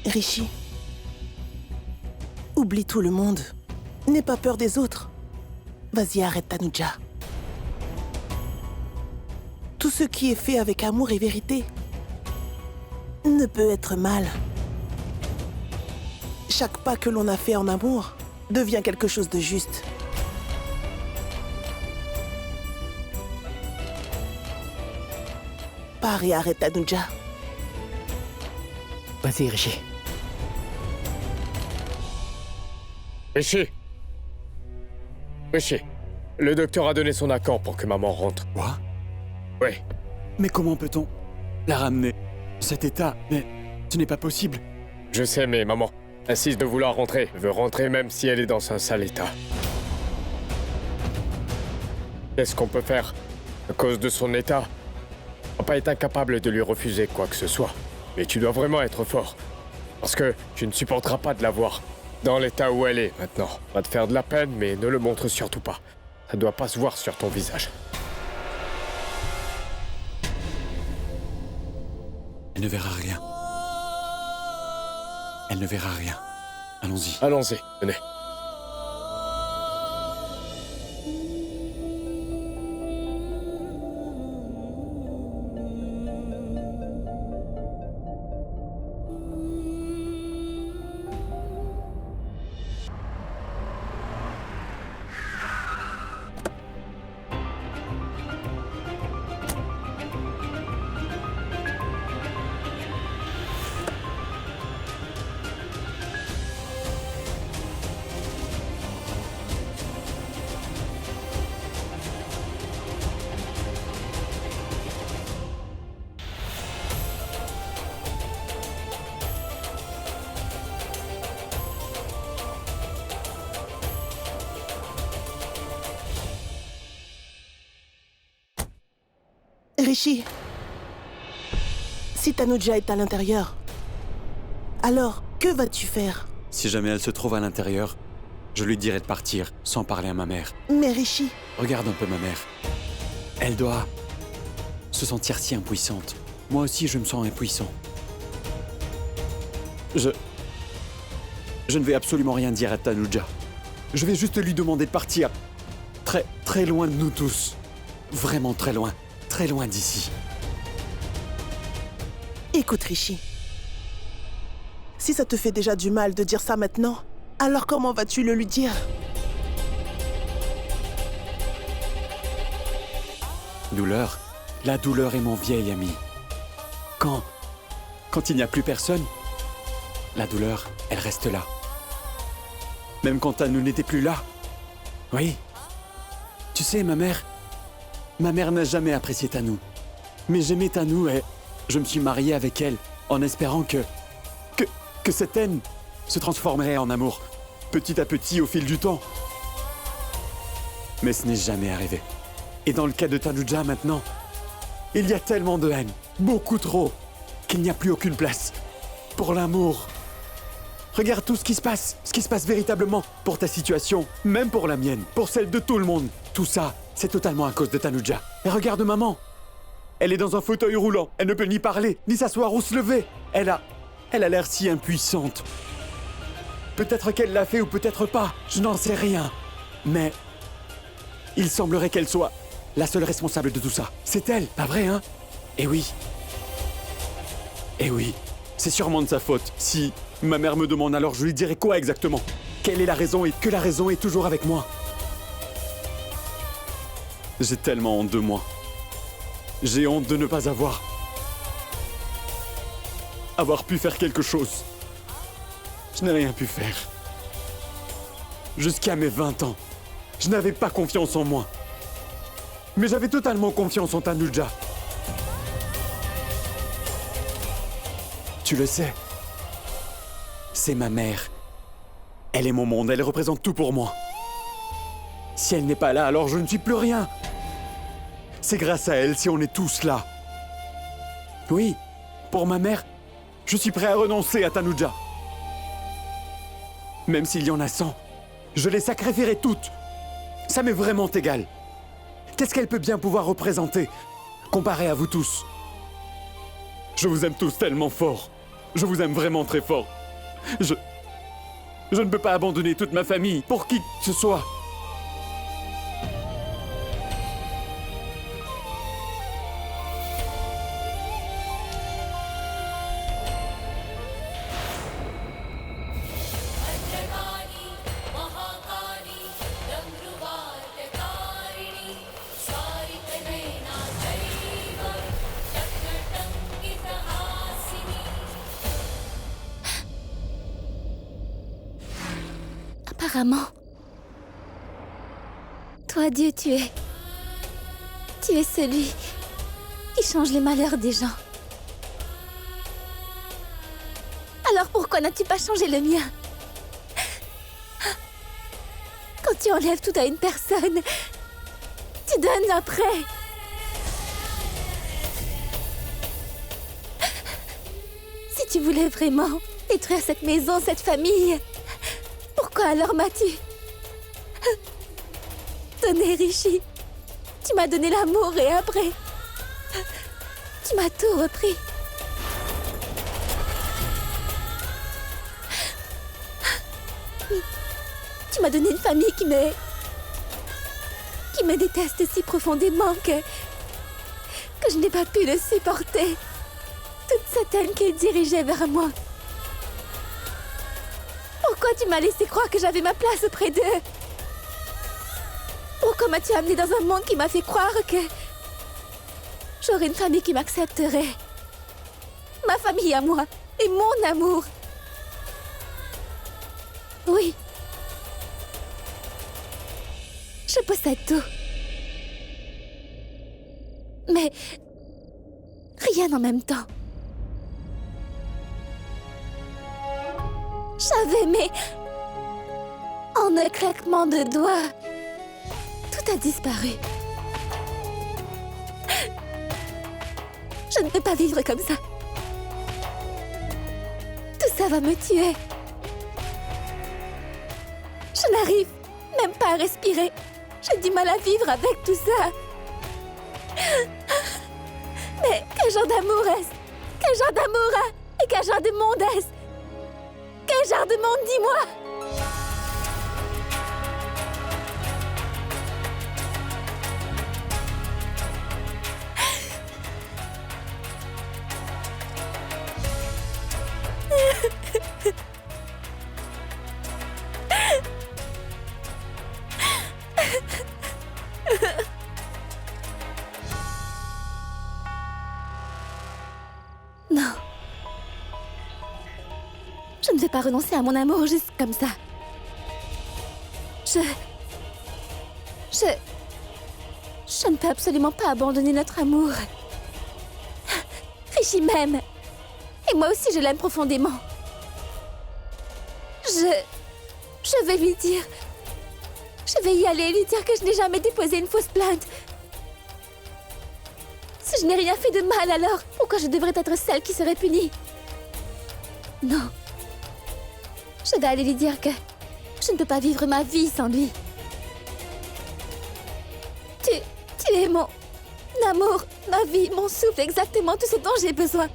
Rishi, oublie tout le monde. N'aie pas peur des autres. Vas-y, arrête Tanuja. Tout ce qui est fait avec amour et vérité ne peut être mal. Chaque pas que l'on a fait en amour devient quelque chose de juste. Pars et arrête Tanuja. Vas-y, Rishi. Rishi, le docteur a donné son accord pour que maman rentre. Quoi? Ouais. Mais comment peut-on la ramener dans cet état? Mais ce n'est pas possible. Je sais, mais maman insiste de vouloir rentrer. Veut rentrer même si elle est dans un sale état. Qu'est-ce qu'on peut faire? À cause de son état, papa est incapable de lui refuser quoi que ce soit. Mais tu dois vraiment être fort. Parce que tu ne supporteras pas de la voir dans l'état où elle est maintenant. Va te faire de la peine, mais ne le montre surtout pas. Ça doit pas se voir sur ton visage. Elle ne verra rien. Elle ne verra rien. Allons-y. Allons-y, venez. Rishi, si Tanuja est à l'intérieur, alors que vas-tu faire? Si jamais elle se trouve à l'intérieur, je lui dirai de partir sans parler à ma mère. Mais Rishi, Regarde un peu ma mère. Elle doit se sentir si impuissante. Moi aussi, je me sens impuissant. Je ne vais absolument rien dire à Tanuja. Je vais juste lui demander de partir. Très, très loin de nous tous. Vraiment très loin. Très loin d'ici. écoute Rishi. Si ça te fait déjà du mal de dire ça maintenant, alors comment vas-tu le lui dire? Douleur. La douleur est mon vieil ami. Quand il n'y a plus personne, la douleur, elle reste là. Même quand Tanu n'était plus là. Oui. Tu sais, ma mère n'a jamais apprécié Tanu. Mais j'aimais Tanu et je me suis marié avec elle en espérant que cette haine se transformerait en amour, petit à petit au fil du temps. Mais ce n'est jamais arrivé. Et dans le cas de Tanuja maintenant, il y a tellement de haine, beaucoup trop, qu'il n'y a plus aucune place pour l'amour. Regarde tout ce qui se passe véritablement pour ta situation, même pour la mienne, pour celle de tout le monde. Tout ça, c'est totalement à cause de Tanuja. Et regarde maman. Elle est dans un fauteuil roulant. Elle ne peut ni parler, ni s'asseoir ou se lever. Elle a l'air si impuissante. Peut-être qu'elle l'a fait ou peut-être pas. Je n'en sais rien. Mais il semblerait qu'elle soit la seule responsable de tout ça. C'est elle, pas vrai, hein? Eh oui. Eh oui. C'est sûrement de sa faute. Si ma mère me demande, alors je lui dirai quoi exactement? Quelle est la raison et que la raison est toujours avec moi? J'ai tellement honte de moi. J'ai honte de ne pas avoir pu faire quelque chose. Je n'ai rien pu faire. Jusqu'à mes 20 ans, je n'avais pas confiance en moi. Mais j'avais totalement confiance en Tanuja. Tu le sais, c'est ma mère. Elle est mon monde, elle représente tout pour moi. Si elle n'est pas là, alors je ne suis plus rien. C'est grâce à elle si on est tous là. Oui, pour ma mère, je suis prêt à renoncer à Tanuja. Même s'il y en a 100, je les sacrifierai toutes. Ça m'est vraiment égal. Qu'est-ce qu'elle peut bien pouvoir représenter, comparée à vous tous? Je vous aime tous tellement fort. Je vous aime vraiment très fort. Je ne peux pas abandonner toute ma famille pour qui que ce soit. Apparemment, toi, Dieu, tu es celui qui change les malheurs des gens. Alors pourquoi n'as-tu pas changé le mien? Quand tu enlèves tout à une personne, tu donnes après. Si tu voulais vraiment détruire cette maison, cette famille, pourquoi alors m'as-tu donné, Rishi? Tu m'as donné l'amour et après, tu m'as tout repris. Tu m'as donné une famille qui me déteste si profondément que je n'ai pas pu le supporter. Toute cette haine qu'il dirigeait vers moi. Pourquoi tu m'as laissé croire que j'avais ma place auprès d'eux? Pourquoi m'as-tu amené dans un monde qui m'a fait croire que j'aurais une famille qui m'accepterait? Ma famille à moi et mon amour. Oui. Je possède tout. Mais rien en même temps. J'avais, mais en un claquement de doigts, tout a disparu. Je ne peux pas vivre comme ça. Tout ça va me tuer. Je n'arrive même pas à respirer. J'ai du mal à vivre avec tout ça. Mais quel genre d'amour est-ce? Quel genre d'amour et quel genre de monde est-ce? Quel genre de monde, dis-moi? Non. Je ne vais pas renoncer à mon amour juste comme ça. Je ne peux absolument pas abandonner notre amour. Rishi m'aime. Et moi aussi, je l'aime profondément. Je vais lui dire... Je vais y aller et lui dire que je n'ai jamais déposé une fausse plainte. Si je n'ai rien fait de mal, alors pourquoi je devrais être celle qui serait punie? Non. Je vais aller lui dire que je ne peux pas vivre ma vie sans lui. Tu es mon amour, ma vie, mon souffle, exactement tout ce dont j'ai besoin.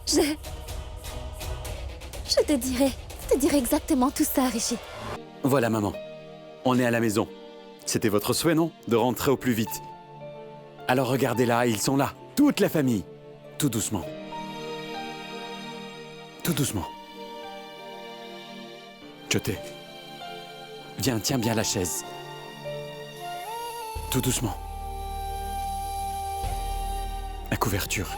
Je te dirai exactement tout ça, Rishi. Voilà, maman. On est à la maison. C'était votre souhait, non? De rentrer au plus vite. Alors regardez là, ils sont là. Toute la famille. Tout doucement. Tout doucement. Chote. Viens, tiens bien la chaise. Tout doucement. La couverture.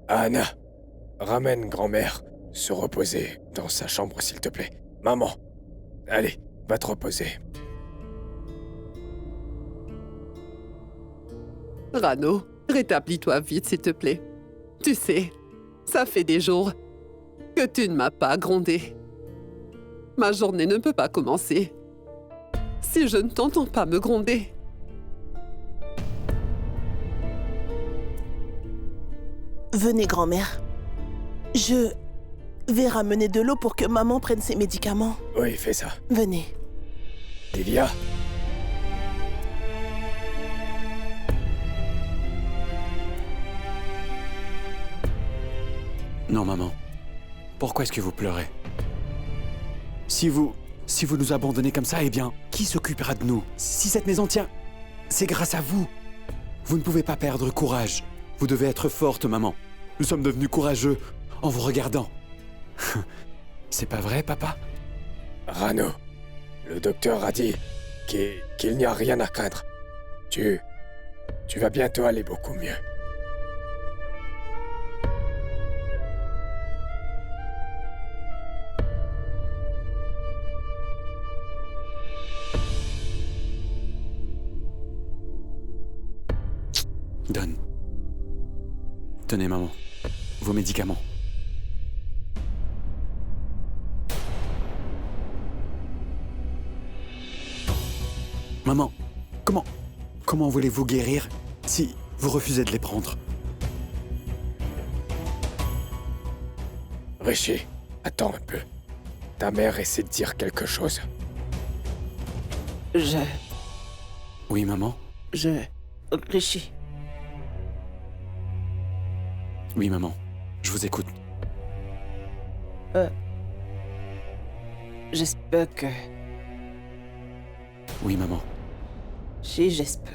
Anna, ramène grand-mère se reposer dans sa chambre, s'il te plaît. Maman, allez, va te reposer. Rano, rétablis-toi vite, s'il te plaît. Tu sais, ça fait des jours que tu ne m'as pas grondé. Ma journée ne peut pas commencer si je ne t'entends pas me gronder. Venez, grand-mère. Je vais ramener de l'eau pour que maman prenne ses médicaments. Oui, fais ça. Venez. Livia? Non, maman. Pourquoi est-ce que vous pleurez? Si vous nous abandonnez comme ça, eh bien, qui s'occupera de nous? Si cette maison tient, c'est grâce à vous. Vous ne pouvez pas perdre courage. Vous devez être forte, maman. Nous sommes devenus courageux en vous regardant. C'est pas vrai, papa? Rano, le docteur a dit qu'il n'y a rien à craindre. Tu vas bientôt aller beaucoup mieux. Donne. Tenez, maman. Vos médicaments. Maman, comment voulez-vous guérir si vous refusez de les prendre? Rishi, attends un peu. Ta mère essaie de dire quelque chose. Oui, maman? Rishi. Oui, maman. Je vous écoute. J'espère que... Oui, maman. J'espère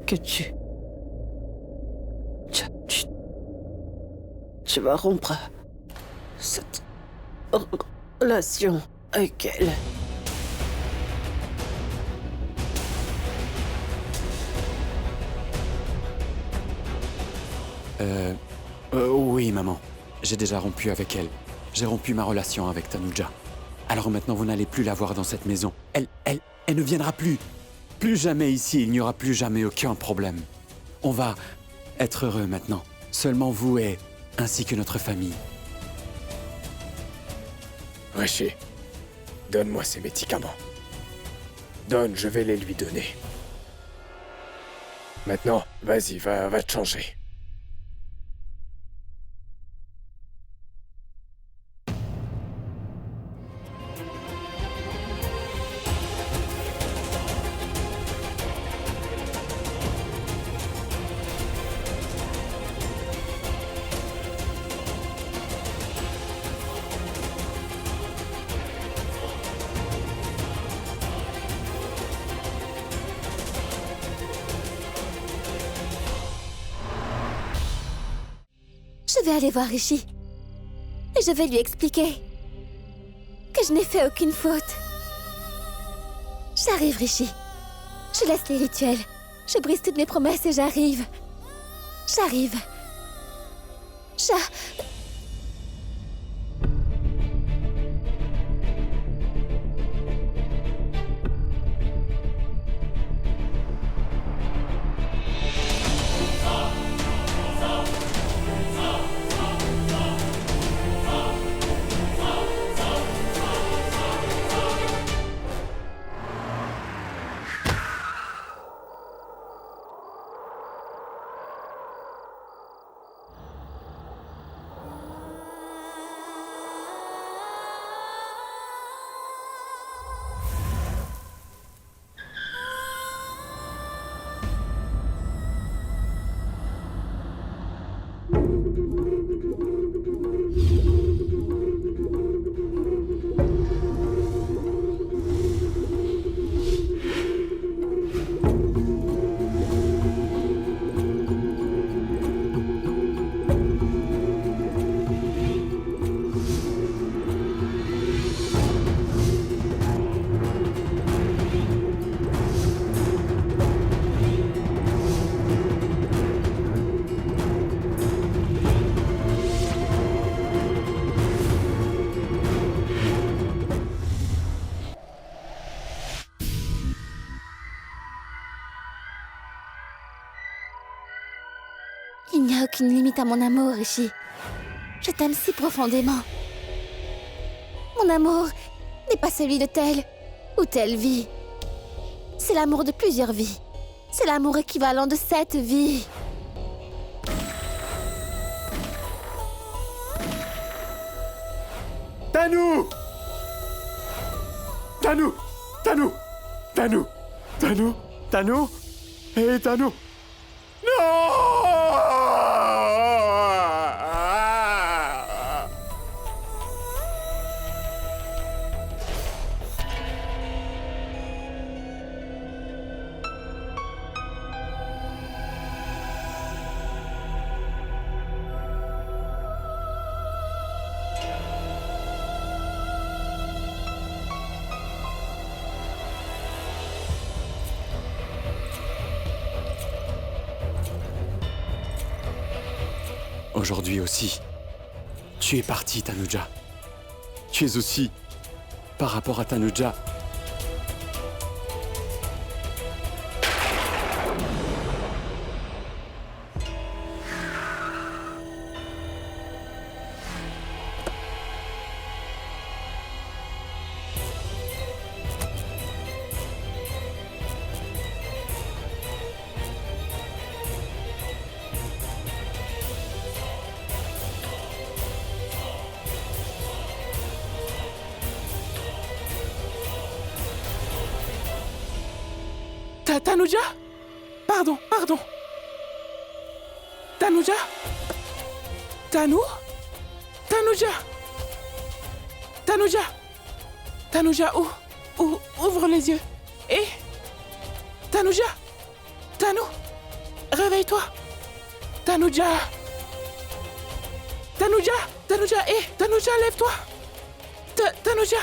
que tu vas rompre cette relation avec elle. Oui, maman. J'ai déjà rompu avec elle. J'ai rompu ma relation avec Tanuja. Alors maintenant, vous n'allez plus la voir dans cette maison. Elle ne viendra plus. Plus jamais ici, il n'y aura plus jamais aucun problème. On va être heureux maintenant. Seulement vous et ainsi que notre famille. Rishi, donne-moi ces médicaments. Donne, je vais les lui donner. Maintenant, vas-y, va te changer. Je vais aller voir Rishi. Et je vais lui expliquer que je n'ai fait aucune faute. J'arrive, Rishi. Je laisse les rituels. Je brise toutes mes promesses et j'arrive. J'arrive. Il n'y a aucune limite à mon amour, Rishi. Je t'aime si profondément. Mon amour n'est pas celui de telle ou telle vie. C'est l'amour de plusieurs vies. C'est l'amour équivalent de cette vie. Tanou! Tanou! Tanou! Tanou! Tanou! Tanou! Et Tanou! Non! Aujourd'hui aussi, tu es parti, Tanuja. Tu es aussi, par rapport à Tanuja, Tanuja? Pardon. Tanuja? Tanuja? Tanuja, ouvre les yeux. Tanuja? Réveille-toi. Tanuja, lève-toi. Tanuja?